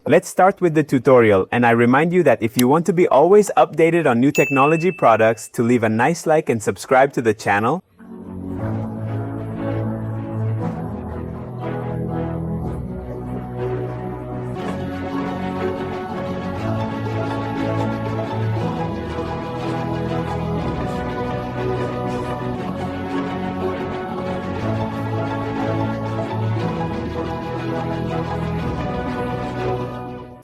Let's start with the tutorial, and I remind you that if you want to be always updated on new technology products, to leave a nice like and subscribe to the channel.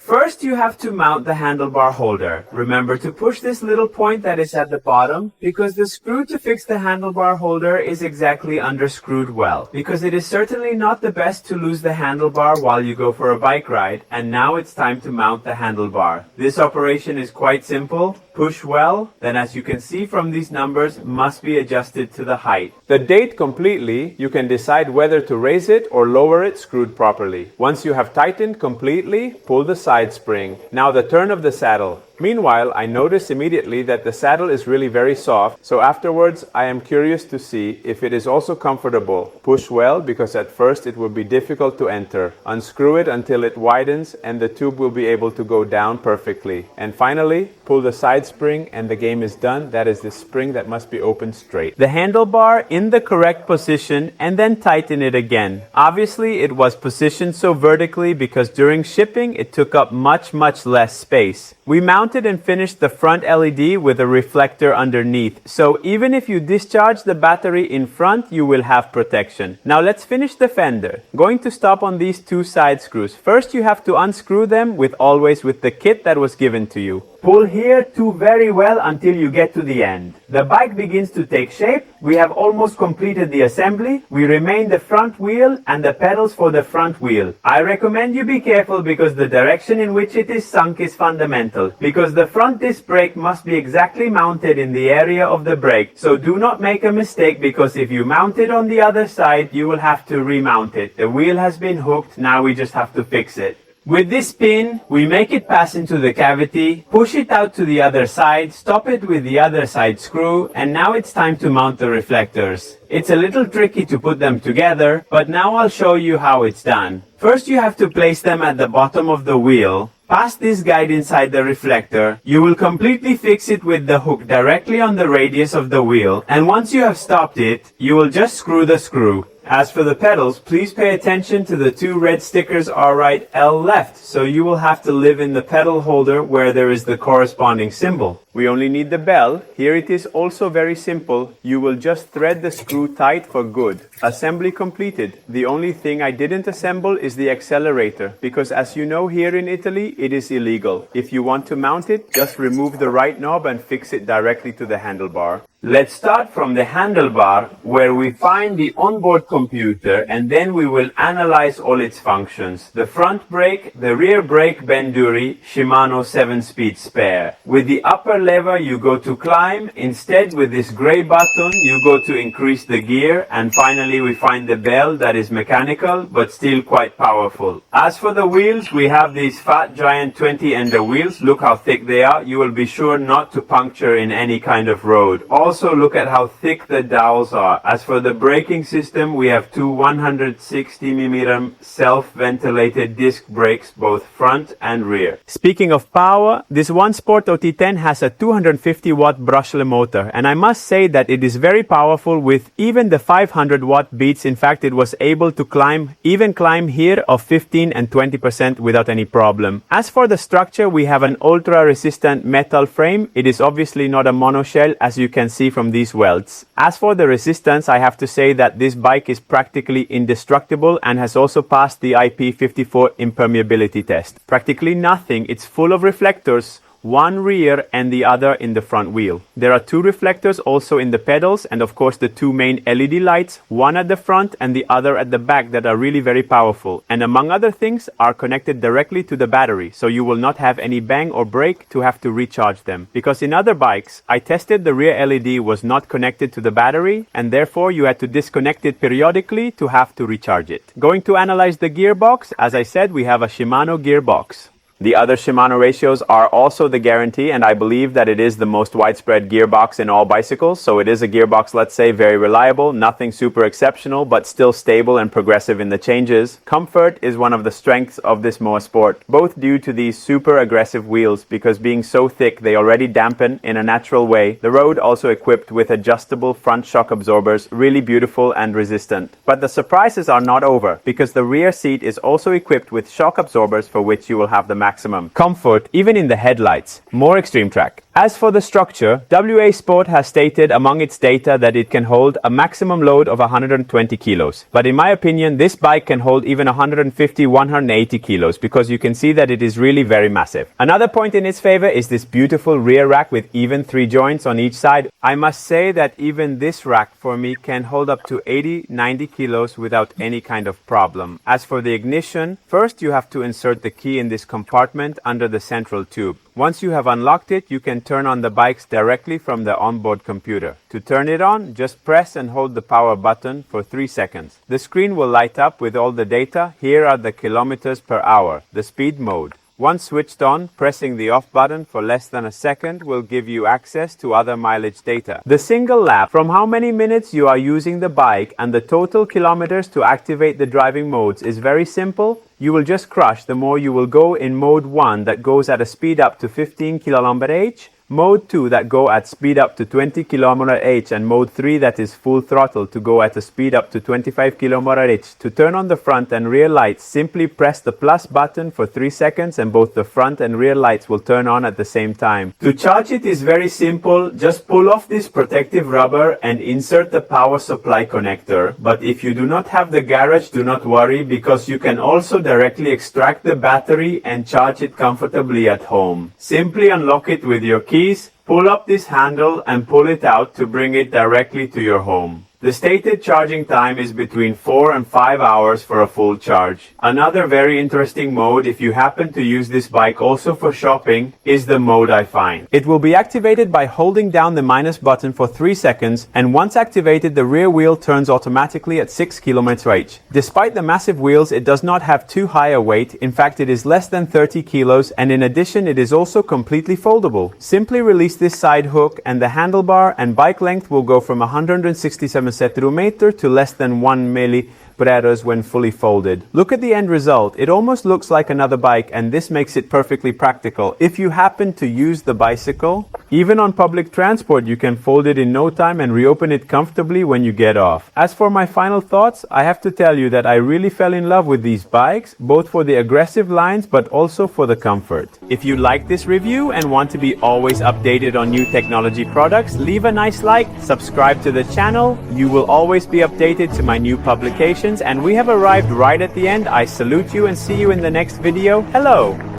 First, you have to mount the handlebar holder. Remember to push this little point that is at the bottom, because the screw to fix the handlebar holder is exactly underscrewed well. Because it is certainly not the best to lose the handlebar while you go for a bike ride. And now it's time to mount the handlebar. This operation is quite simple. Push well, then as you can see from these numbers, must be adjusted to the height. The date completely, you can decide whether to raise it or lower it screwed properly. Once you have tightened completely, pull the side spring. Now the turn of the saddle. Meanwhile, I notice immediately that the saddle is really very soft, so afterwards I am curious to see if it is also comfortable. Push well, because at first it will be difficult to enter. Unscrew it until it widens and the tube will be able to go down perfectly. And finally, pull the side spring and the game is done. That is the spring that must be opened straight. The handlebar in the correct position and then tighten it again. Obviously, it was positioned so vertically because during shipping it took up much less space. We mounted and finished the front LED with a reflector underneath, so even if you discharge the battery in front, you will have protection. Now let's finish the fender. Going to stop on these two side screws. First you have to unscrew them always with the kit that was given to you. Pull here too very well until you get to the end. The bike begins to take shape. We have almost completed the assembly. We remain the front wheel and the pedals for the front wheel. I recommend you be careful because the direction in which it is sunk is fundamental. Because the front disc brake must be exactly mounted in the area of the brake. So do not make a mistake, because if you mount it on the other side, you will have to remount it. The wheel has been hooked, now we just have to fix it. With this pin, we make it pass into the cavity, push it out to the other side, stop it with the other side screw, and now it's time to mount the reflectors. It's a little tricky to put them together, but now I'll show you how it's done. First you have to place them at the bottom of the wheel. Pass this guide inside the reflector. You will completely fix it with the hook directly on the radius of the wheel, and once you have stopped it, you will just screw the screw. As for the pedals, please pay attention to the two red stickers R right, L left, so you will have to live in the pedal holder where there is the corresponding symbol. We only need the bell. Here it is also very simple. You will just thread the screw tight for good. Assembly completed. The only thing I didn't assemble is the accelerator, because as you know, here in Italy it is illegal. If you want to mount it, just remove the right knob and fix it directly to the handlebar. Let's start from the handlebar, where we find the onboard computer, and then we will analyze all its functions. The front brake, the rear brake Benduri, Shimano 7-speed spare. With the upper lever you go to climb, instead with this gray button you go to increase the gear, and finally we find the bell that is mechanical but still quite powerful. As for the wheels, we have these fat giant 20 ender wheels. Look how thick they are. You will be sure not to puncture in any kind of road. Also look at how thick the dowels are. As for the braking system, we have two 160mm self-ventilated disc brakes, both front and rear. Speaking of power, this ONESPORT OT10 has a 250 watt brushless motor, and I must say that it is very powerful with even the 500 watt beats. In fact, it was able to climb here of 15 and 20% without any problem. As for the structure, we have an ultra resistant metal frame. It is obviously not a monoshell, as you can see from these welds. As for the resistance, I have to say that this bike is practically indestructible and has also passed the IP54 impermeability test. Practically nothing. It's full of reflectors, one rear and the other in the front wheel. There are two reflectors also in the pedals, and of course the two main LED lights, one at the front and the other at the back, that are really very powerful, and among other things are connected directly to the battery, so you will not have any bang or break to have to recharge them. Because in other bikes I tested, the rear LED was not connected to the battery, and therefore you had to disconnect it periodically to have to recharge it. Going to analyze the gearbox, as I said, we have a Shimano gearbox. The other Shimano ratios are also the guarantee, and I believe that it is the most widespread gearbox in all bicycles. So it is a gearbox, let's say, very reliable, nothing super exceptional, but still stable and progressive in the changes. Comfort is one of the strengths of this ONESPORT, both due to these super aggressive wheels, because being so thick they already dampen in a natural way. The road also equipped with adjustable front shock absorbers, really beautiful and resistant. But the surprises are not over, because the rear seat is also equipped with shock absorbers for which you will have the maximum comfort, even in the headlights. More extreme track. As for the structure, WA Sport has stated among its data that it can hold a maximum load of 120 kilos. But in my opinion, this bike can hold even 150, 180 kilos, because you can see that it is really very massive. Another point in its favor is this beautiful rear rack with even 3 joints on each side. I must say that even this rack for me can hold up to 80, 90 kilos without any kind of problem. As for the ignition, first you have to insert the key in this compartment under the central tube. Once you have unlocked it, you can turn on the bikes directly from the onboard computer. To turn it on, just press and hold the power button for 3 seconds. The screen will light up with all the data. Here are the kilometers per hour, the speed mode. Once switched on, pressing the off button for less than a second will give you access to other mileage data. The single lap, from how many minutes you are using the bike, and the total kilometers to activate the driving modes is very simple. You will just crush the more you will go in mode 1 that goes at a speed up to 15 km/h, mode 2 that go at speed up to 20 km/h, and mode 3 that is full throttle to go at a speed up to 25 km/h. To turn on the front and rear lights, simply press the plus button for 3 seconds and both the front and rear lights will turn on at the same time. To charge it is very simple. Just pull off this protective rubber and insert the power supply connector. But if you do not have the garage, do not worry, because you can also directly extract the battery and charge it comfortably at home. Simply unlock it with your keys, pull up this handle and pull it out to bring it directly to your home. The stated charging time is between 4 and 5 hours for a full charge. Another very interesting mode, if you happen to use this bike also for shopping, is the mode I find. It will be activated by holding down the minus button for 3 seconds, and once activated, the rear wheel turns automatically at 6 km/h. Despite the massive wheels, it does not have too high a weight. In fact, it is less than 30 kilos, and in addition, it is also completely foldable. Simply release this side hook and the handlebar, and bike length will go from 167 centimeter to less than 1 millimeters when fully folded. Look at the end result. It almost looks like another bike, and this makes it perfectly practical. If you happen to use the bicycle, even on public transport, you can fold it in no time and reopen it comfortably when you get off. As for my final thoughts, I have to tell you that I really fell in love with these bikes, both for the aggressive lines but also for the comfort. If you like this review and want to be always updated on new technology products, leave a nice like, subscribe to the channel. You will always be updated to my new publications, and we have arrived right at the end. I salute you and see you in the next video. Hello!